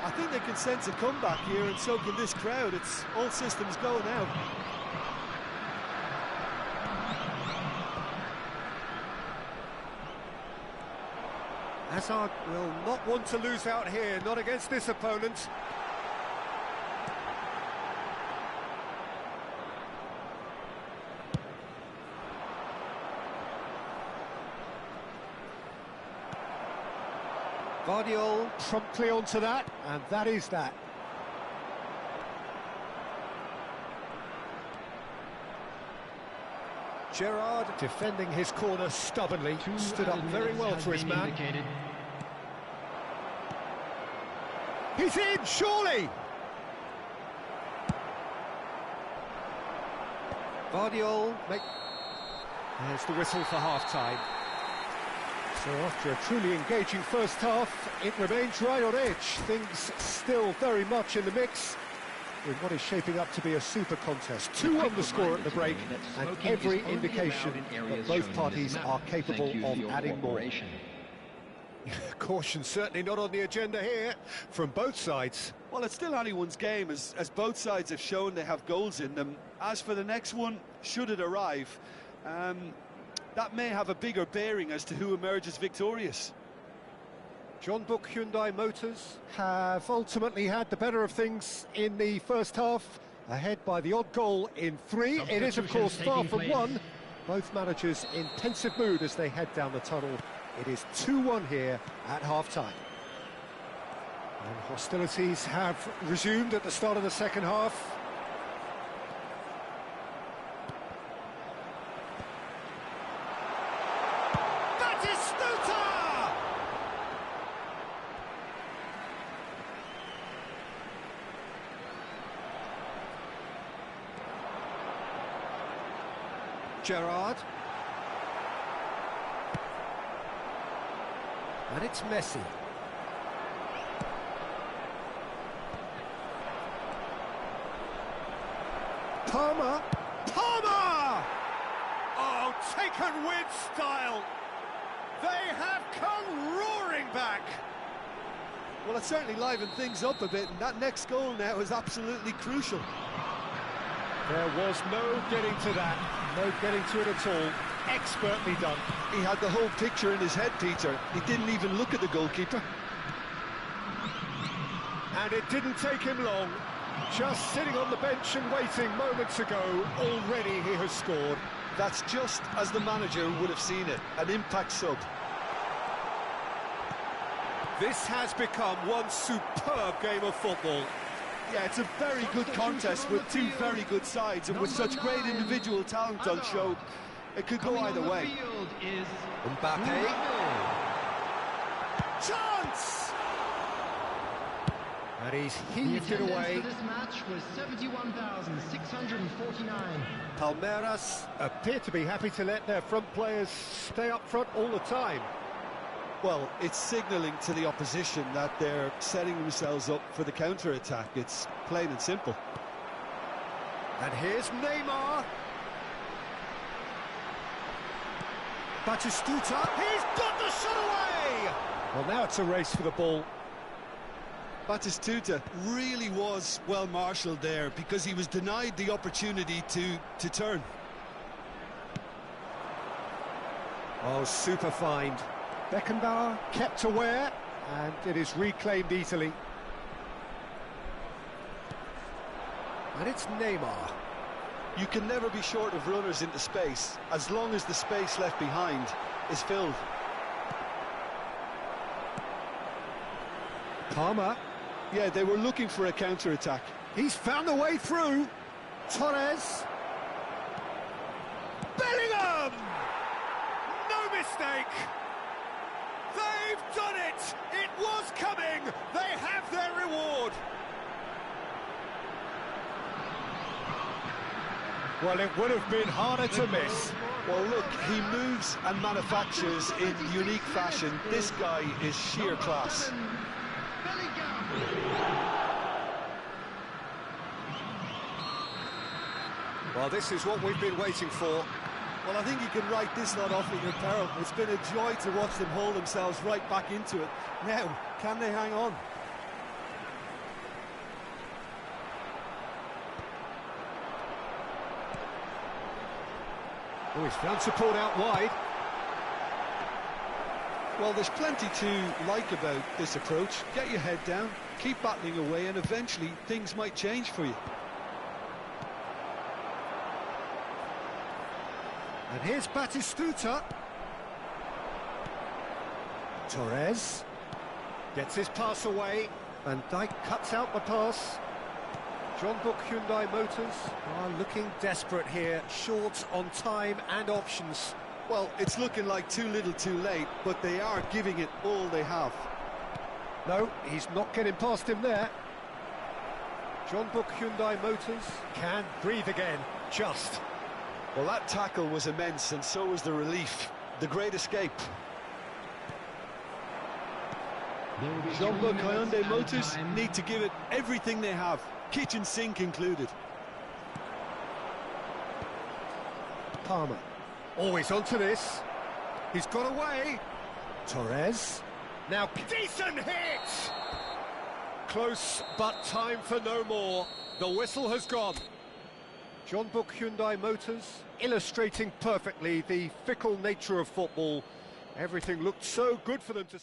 I think they can sense a comeback here, and so can this crowd. It's all systems go now. Hazard will not want to lose out here, not against this opponent. Guardiola promptly onto that, and that is that. Gerrard defending his corner stubbornly, stood up very well for his man. He's in, surely! Guardiola There's the whistle for half-time. So after a truly engaging first half, it remains right on edge. Things still very much in the mix. in what is shaping up to be a super contest. 2-1 the score at the break, and every indication that both parties are capable of adding more. Caution certainly not on the agenda here from both sides. Well, it's still anyone's game, as both sides have shown they have goals in them. As for the next one, should it arrive, that may have a bigger bearing as to who emerges victorious. Jeonbuk Hyundai Motors have ultimately had the better of things in the first half, ahead by the odd goal in 3. It is, of course, far from 1. Both managers in pensive mood as they head down the tunnel. It is 2-1 here at half-time. And hostilities have resumed at the start of the second half. Gerrard. And it's Messi. Palmer. Palmer! Oh, taken with style. They have come roaring back. Well, it certainly livened things up a bit, and that next goal now is absolutely crucial. There was no getting to that, no getting to it at all. Expertly done. He had the whole picture in his head, Peter. He didn't even look at the goalkeeper. And it didn't take him long. Just sitting on the bench and waiting moments ago, already he has scored. That's just as the manager would have seen it, an impact sub. This has become one superb game of football. Yeah, it's a very good contest with two very good sides, and with such great individual talent on show, it could go either way. Mbappe. Chance! And he's heaved it away. This match was 71,649. Palmeiras appear to be happy to let their front players stay up front all the time. Well, it's signalling to the opposition that they're setting themselves up for the counter-attack. It's plain and simple. And here's Neymar. Batistuta. He's got the shot away! Well, now it's a race for the ball. Batistuta really was well marshalled there, because he was denied the opportunity to turn. Oh, super find. Beckenbauer kept aware, and it is reclaimed easily. And it's Neymar. You can never be short of runners into space, as long as the space left behind is filled. Palmer. Yeah, they were looking for a counter-attack. He's found the way through. Torres. Bellingham! No mistake! They've done it! It was coming! They have their reward! Well, it would have been harder to miss. Well, look, he moves and manufactures in unique fashion. This guy is sheer class. Well, this is what we've been waiting for. Well, I think you can write this lot off at your peril. It's been a joy to watch them haul themselves right back into it. Now, can they hang on? Oh, he's found support out wide. Well, there's plenty to like about this approach. Get your head down, keep battling away, and eventually things might change for you. And here's Batistuta. Torres gets his pass away. Van Dijk cuts out the pass. Jeonbuk Hyundai Motors are looking desperate here, short on time and options. Well, it's looking like too little too late, but they are giving it all they have. No, he's not getting past him there. Jeonbuk Hyundai Motors can breathe again, just. Well, that tackle was immense, and so was the relief. The great escape. Hyundai Motors need to give it everything they have, kitchen sink included. Palmer. Always onto this. He's got away. Torres. Now, decent hit! Close, but time for no more. The whistle has gone. John Book Hyundai Motors, illustrating perfectly the fickle nature of football. Everything looked so good for them to...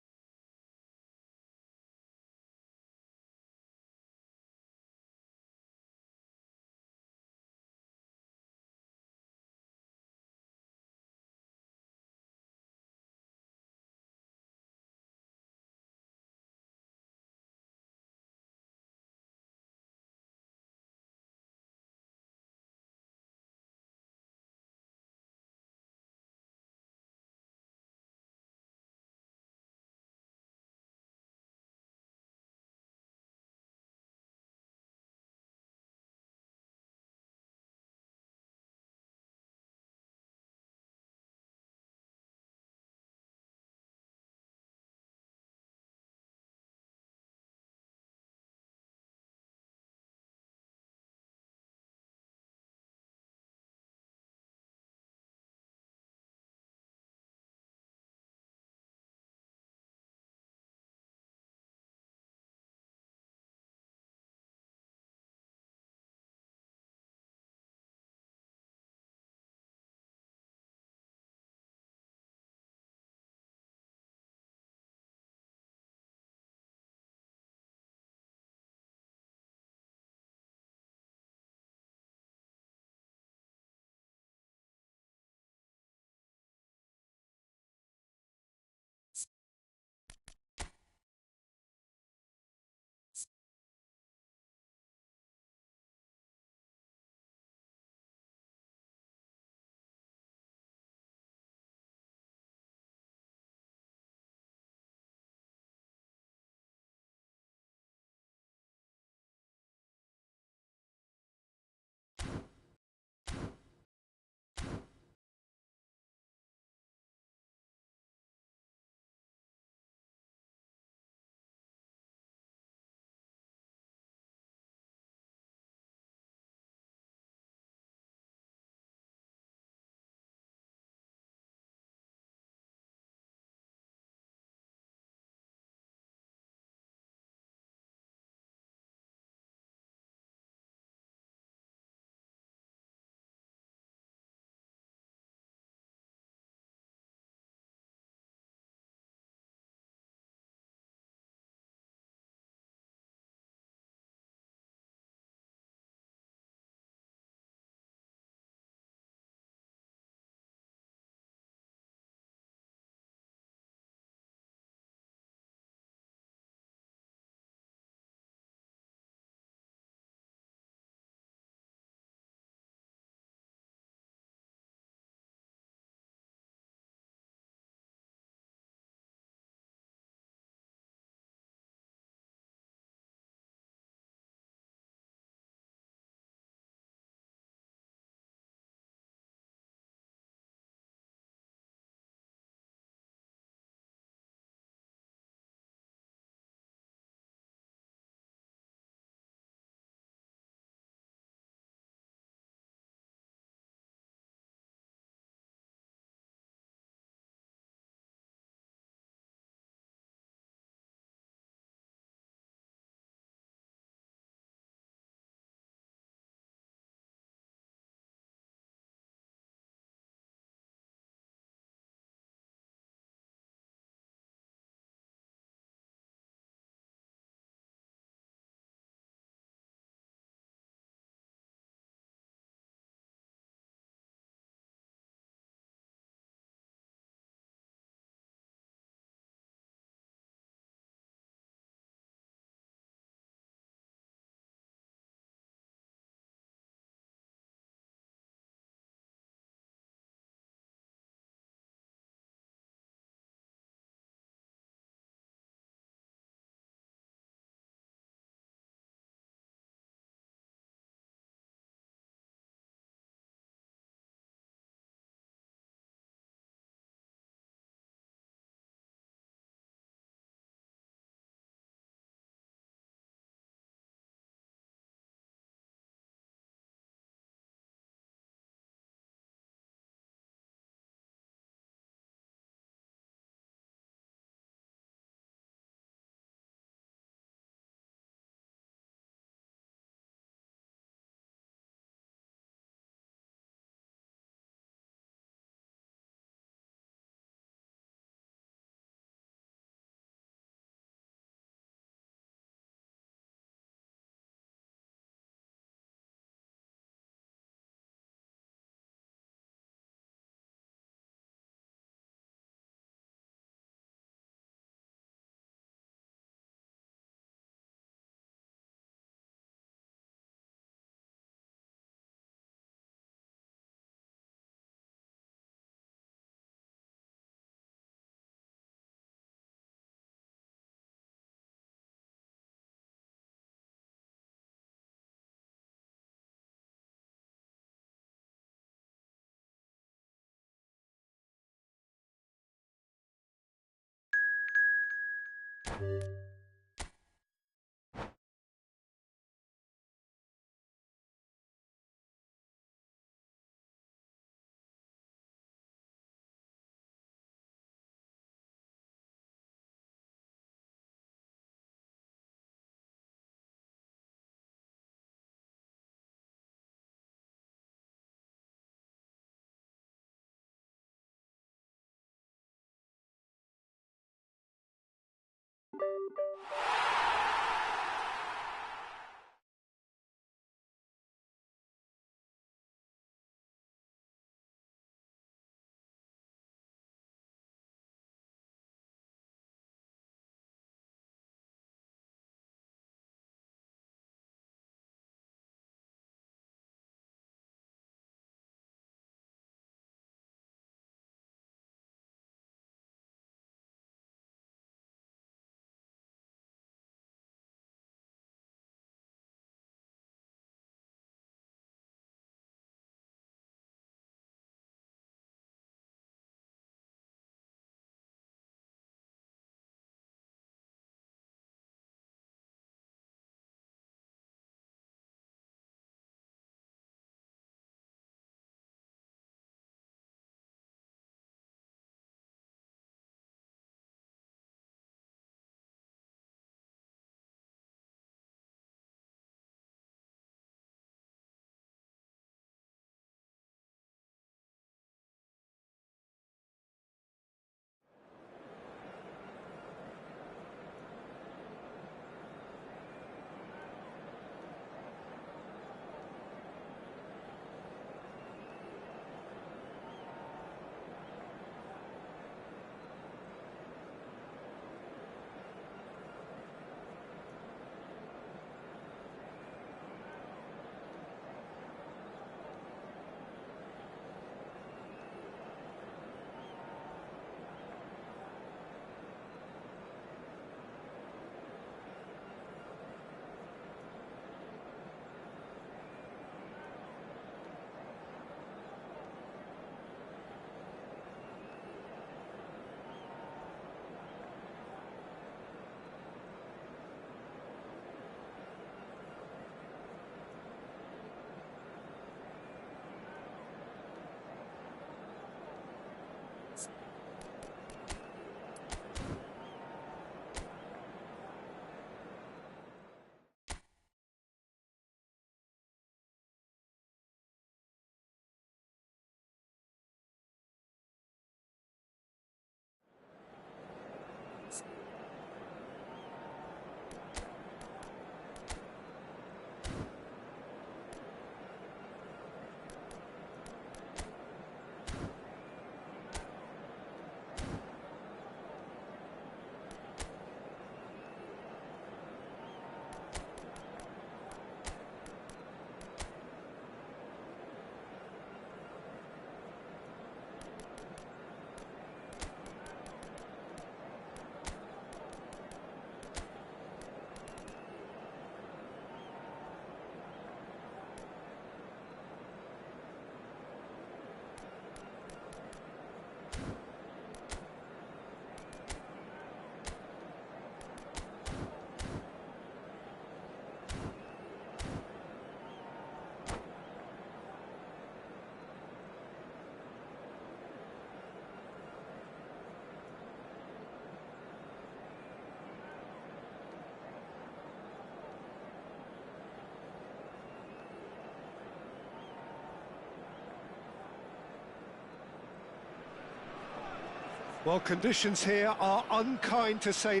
Well, conditions here are unkind to say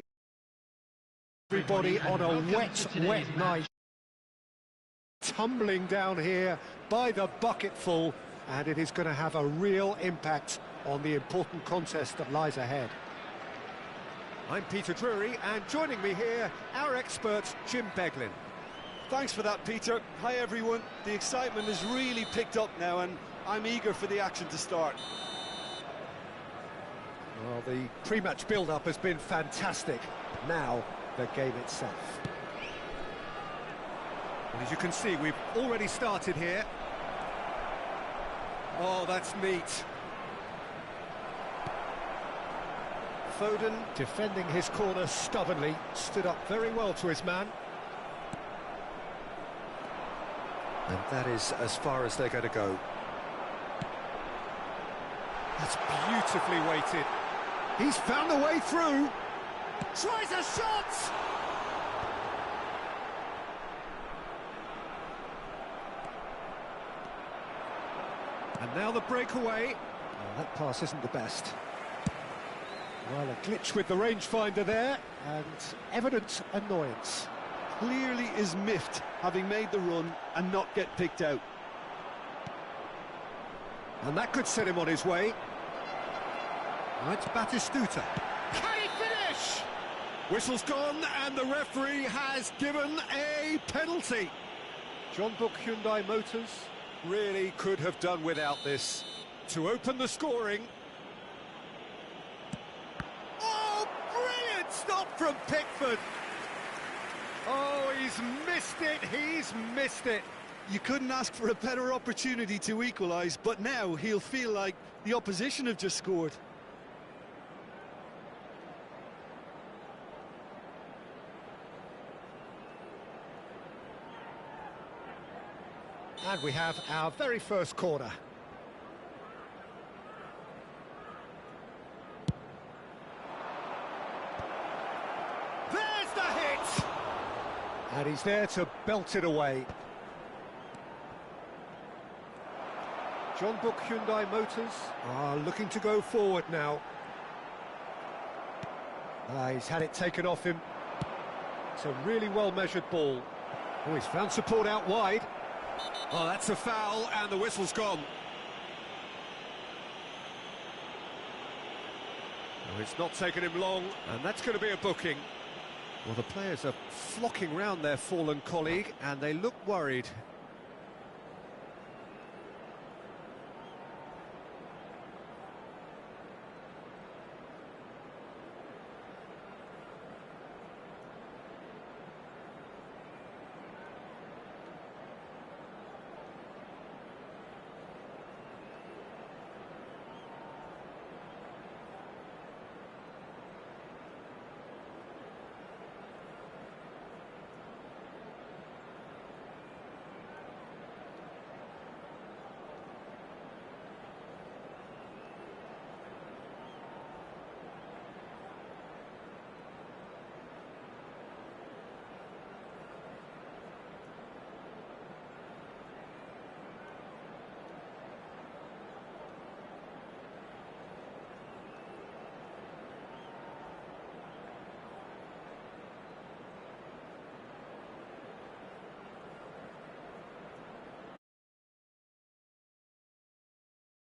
everybody on a wet night. Tumbling down here by the bucketful, and it is going to have a real impact on the important contest that lies ahead. I'm Peter Drury, and joining me here, our expert, Jim Beglin. Thanks for that, Peter. Hi, everyone. The excitement has really picked up now, and I'm eager for the action to start. Well, the pre-match build-up has been fantastic. Now, the game itself. As you can see, we've already started here. Oh, that's neat. Foden defending his corner stubbornly, stood up very well to his man. And that is as far as they're going to go. That's beautifully weighted. He's found a way through. Tries a shot! And now the breakaway. Oh, that pass isn't the best. Well, a glitch with the rangefinder there, and evident annoyance. Clearly is miffed, having made the run and not get picked out. And that could set him on his way. That's Batistuta. Can he finish? Whistle's gone, and the referee has given a penalty. John Book Hyundai Motors really could have done without this to open the scoring. Oh, brilliant stop from Pickford. Oh, he's missed it. You couldn't ask for a better opportunity to equalise, but now he'll feel like the opposition have just scored. And we have our very first corner. There's the hit! And he's there to belt it away. John Book Hyundai Motors are looking to go forward now. He's had it taken off him. It's a really well-measured ball. Oh, he's found support out wide. Oh, that's a foul, and the whistle's gone. Oh, it's not taken him long, and that's going to be a booking. Well, the players are flocking round their fallen colleague, and they look worried.